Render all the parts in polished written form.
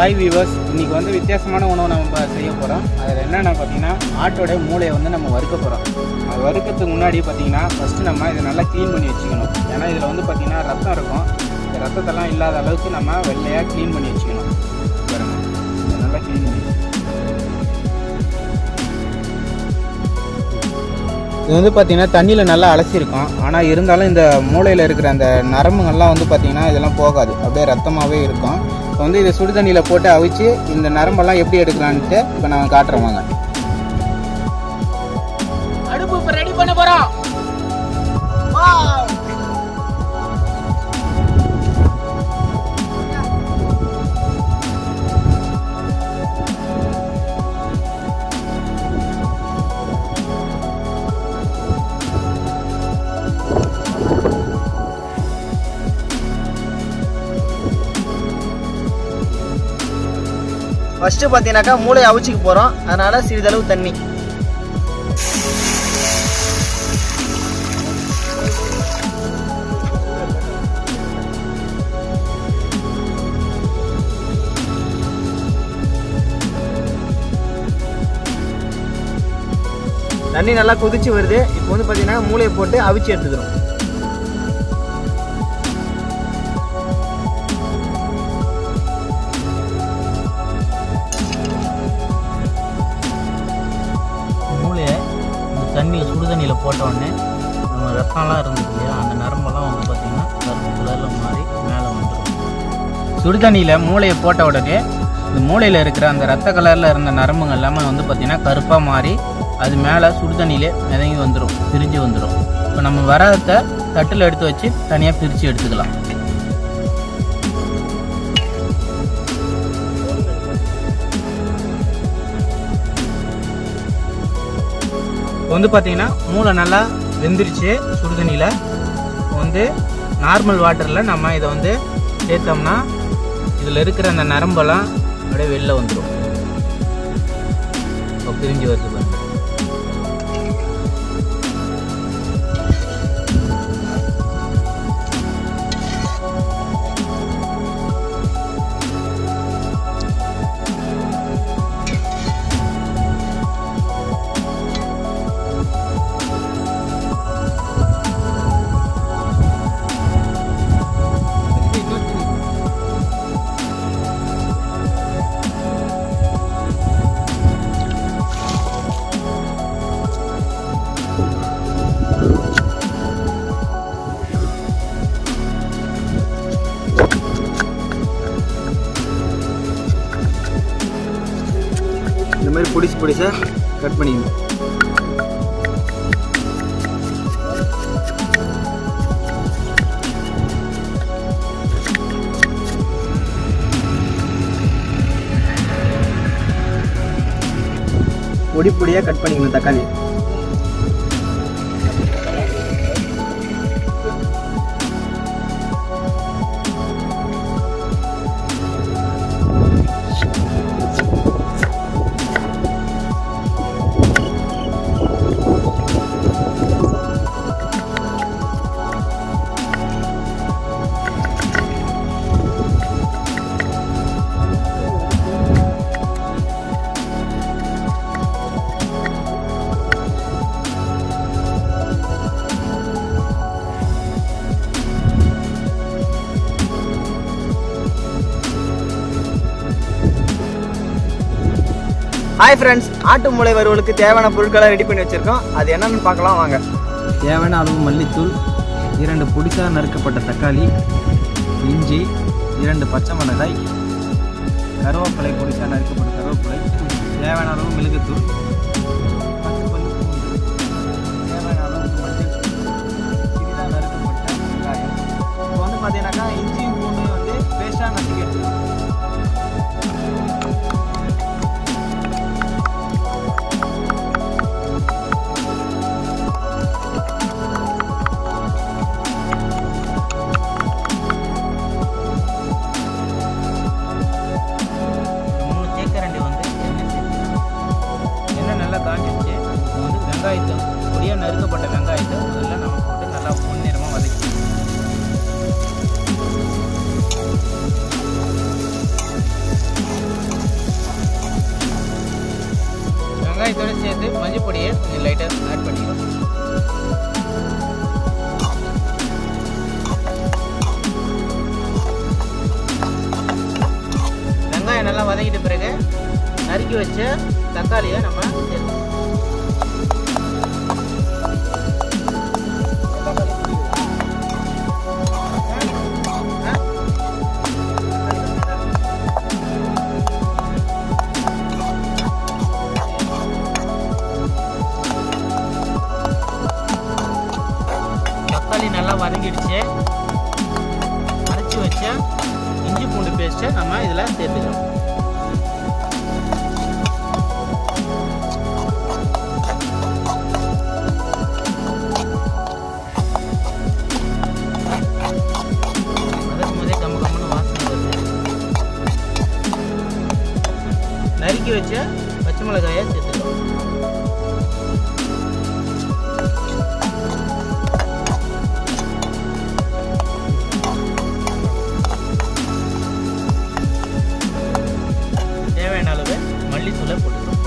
Hi viewers, இன்றைக்கி வந்து வித்தியாசமான உணவு நம்ம செய்ய போகிறோம். அதில் என்னென்ன பார்த்தீங்கன்னா ஆட்டோட மூளையை வந்து நம்ம வறுக்க போகிறோம். அது வறுக்கிறதுக்கு முன்னாடி பார்த்தீங்கன்னா ஃபஸ்ட்டு நம்ம இதை நல்லா க்ளீன் பண்ணி வச்சுக்கணும். ஏன்னா இதில் வந்து பார்த்திங்கன்னா ரத்தம் இருக்கும். இந்த ரத்தத்தெல்லாம் இல்லாத அளவுக்கு நம்ம வெள்ளையாக க்ளீன் பண்ணி வச்சுக்கணும். பாருங்கள், இதை நல்லா க்ளீன் பண்ணி இது வந்து பார்த்திங்கன்னா தண்ணியில் நல்லா அலசியிருக்கும். ஆனால் இருந்தாலும் இந்த மூளையில் இருக்கிற அந்த நரம்புகள்லாம் வந்து பார்த்திங்கன்னா இதெல்லாம் போகாது, அப்படியே ரத்தமாகவே இருக்கும். இப்போ வந்து இதை சுடு தண்ணியில் போட்டு அவிச்சு இந்த நரம்பெல்லாம் எப்படி எடுக்கலான்ட்டு இப்போ நான் காட்டுறேன் வாங்க. அடுப்பு இப்போ ரெடி பண்ண போகிறோம். ஃபஸ்ட்டு பார்த்தீங்கன்னாக்கா மூளையை அவிச்சிக்க போகிறோம். அதனால் சிறிதளவு தண்ணி. தண்ணி நல்லா கொதிச்சு வருது. இப்போ வந்து பார்த்தீங்கன்னா மூளையை போட்டு அவிச்சு எடுத்துக்கிறோம். தண்ணியில் சுடு தண்ணியில் போட்ட உடனே நம்ம ரத்தம்லாம் இருந்துச்சு இல்லையா, அந்த நரம்பெல்லாம் வந்து பார்த்திங்கன்னா கருப்பு கலரில் மாறி மேலே வந்துடும். சுடு தண்ணியில் மூளையை போட்ட உடனே இந்த மூளையில் இருக்கிற அந்த ரத்த கலரில் இருந்த நரம்புங்க எல்லாமே வந்து பார்த்திங்கன்னா கருப்பாக மாறி அது மேலே சுடு தண்ணியிலே மிதங்கி வந்துடும், பிரிஞ்சு வந்துடும். இப்போ நம்ம வரத்தை தட்டில் எடுத்து வச்சு தனியாக பிரித்து எடுத்துக்கலாம். இப்போ வந்து பார்த்தீங்கன்னா மூளை நல்லா வெந்துருச்சு சுடு தண்ணியில். வந்து நார்மல் வாட்டரில் நம்ம இதை வந்து சேர்த்தோம்னா இதில் இருக்கிற அந்த நரம்பெல்லாம் அப்படியே வெளில வந்துடும். இப்போ பிரிஞ்சு வருது பாருங்க. இந்த மாதிரி பொடிசாக கட் பண்ணிக்கணும். பொடியாக கட் பண்ணிக்கணும் தக்காளி. ஹாய் ஃப்ரெண்ட்ஸ், ஆட்டு மூளை வறுவலுக்கு தேவையான பொருட்களை ரெடி பண்ணி வச்சுருக்கோம். அது என்னென்னு பார்க்கலாம் வாங்க. தேவையான அளவு மல்லித்தூள், 2 பொடிசாக நறுக்கப்பட்ட தக்காளி, இஞ்சி, 2 பச்சை மிளகாய், கருவேப்பிலை, பொடிசாக நறுக்கப்பட்ட கருவேப்பிலை, தேவையான அளவு மிளகுத்தூள், 10 பல்லு பூண்டு, தேவையான அளவு மஞ்சள், சிறிதாக நறுக்கப்பட்ட வெங்காயம். இப்போ வந்து பார்த்தீங்கன்னாக்கா இஞ்சியும் பூண்டையும் வந்து பேஸ்ட்டாக நசுக்கி எடுத்துக்கலாம். வெங்காயத்தை பொடியாக நறுக்கப்பட்ட வெங்காயத்தை முதல்ல நம்ம போட்டு நல்லா பொன்னிறமாக வதக்கி வந்து மஞ்சள் பொடியை கொஞ்சம் லைட்டாக ஆட் பண்ணிக்கிறோம். வெங்காயம் நல்லா வதக்கிட்ட பிறகு நறுக்கி வச்ச தக்காளியை நம்ம சேர்த்துக்கணும். தக்காளி நல்லா வதங்கிடுச்சு. அரைச்சி வச்ச இஞ்சி பூண்டு பேஸ்ட்டை நம்ம இதில் சேர்த்துக்கிறோம். வதக்கும் போதே கம்ம கம்மன்னு வாசனை வருது. நறுக்கி வச்ச பச்சை மிளகாயை சேர்த்துக்கிறோம். தேவையான அளவு மல்லித்தூளை போட்டுக்கிறோம்.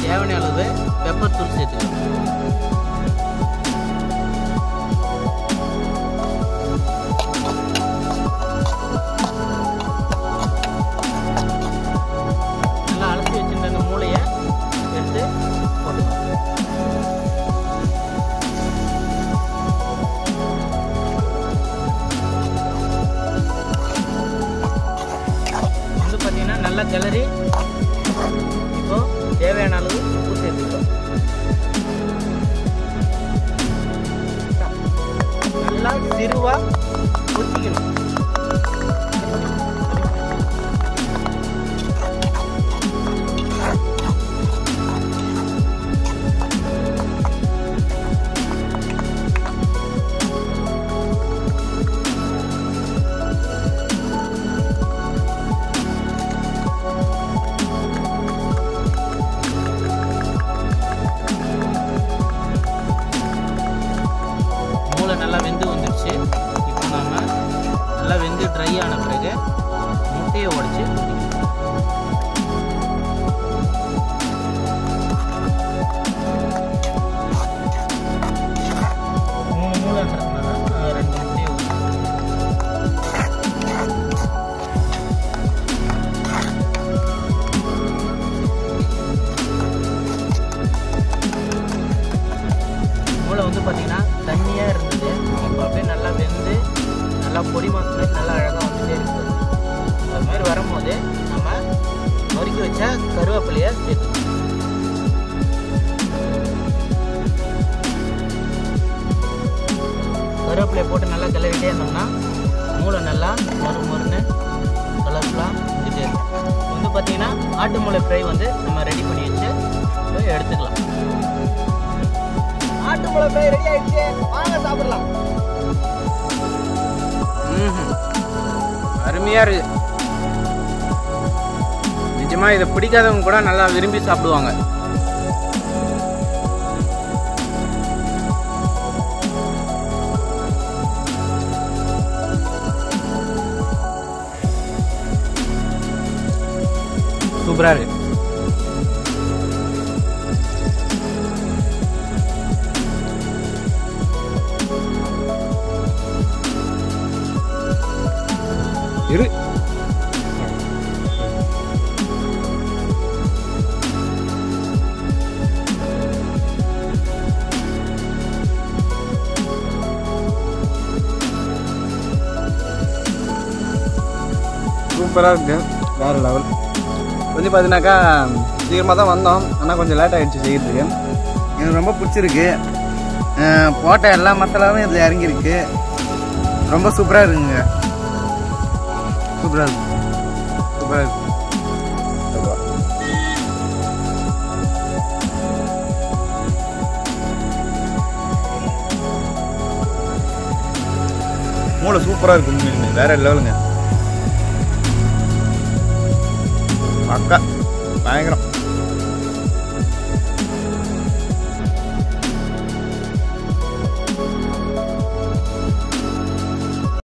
தேவையான அளவு பெப்பர் தூள் சேர்த்துக்கிறோம். நல்லா அலசி வச்சிருந்த அந்த மூளையை எடுத்து போட்டுக்கிறோம். நல்லா கிளறி இப்போ தேவையான அளவு உப்பு சேர்த்துக்கிறோம். நல்லா சிறுவா கொதிக்கணும். நல்லா வெந்து வந்துடுச்சு. இப்போ நாம நல்லா வெந்து ட்ரை ஆன பிறகு முட்டையை உடைச்சு மூணு மூளைன்றதுனால 2 முட்டையை மூளை வந்து பார்த்தீங்கன்னா தண்ணியாக இருந்தது. இப்போ அப்படியே நல்லா வெந்து நல்லா பொடி மாசு நல்லா அழகாக வந்துட்டே இருக்குது. அது மாதிரி வரும்போது நம்ம நொறுக்கி வச்ச கருவேப்பிலையை சேர்த்துக்கணும். கருவேப்பிலையை போட்டு நல்லா கிளறிட்டே இருந்தோம்னா மூளை நல்லா மொறுன்னு கலர்ஃபுல்லாக வந்துட்டே இருக்கும். வந்து பார்த்தீங்கன்னா ஆட்டு மூளை ஃப்ரை வந்து நம்ம ரெடி பண்ணி வச்சு போய் எடுத்துக்கலாம். ஆட்டு மூளை ஃப்ரை ரெடி ஆயிடுச்சு. வாங்க சாப்பிடலாம். அருமையா இருக்கு. நிஜமா இதை பிடிக்காதவங்க கூட நல்லா விரும்பி சாப்பிடுவாங்க. சூப்பரா இருக்கு. இரு சூப்பராக இருக்குது. வேறு லெவல். கொஞ்சம் பார்த்தீங்கன்னாக்கா சீக்கிரமாக தான் வந்தோம். ஆனால் கொஞ்சம் லேட் ஆகிடுச்சு செய்கிறதுக்கு. எனக்கு ரொம்ப பிடிச்சிருக்கு. போட்ட எல்லா மசாலாவும் இதில் இறங்கியிருக்கு. ரொம்ப சூப்பராக இருக்குங்க. சூப்பராக இருக்கு. சூப்பராக இருக்கு. மூளை சூப்பராக இருக்கு. வேற லெவலுங்க. பக்கா பயங்கரம்.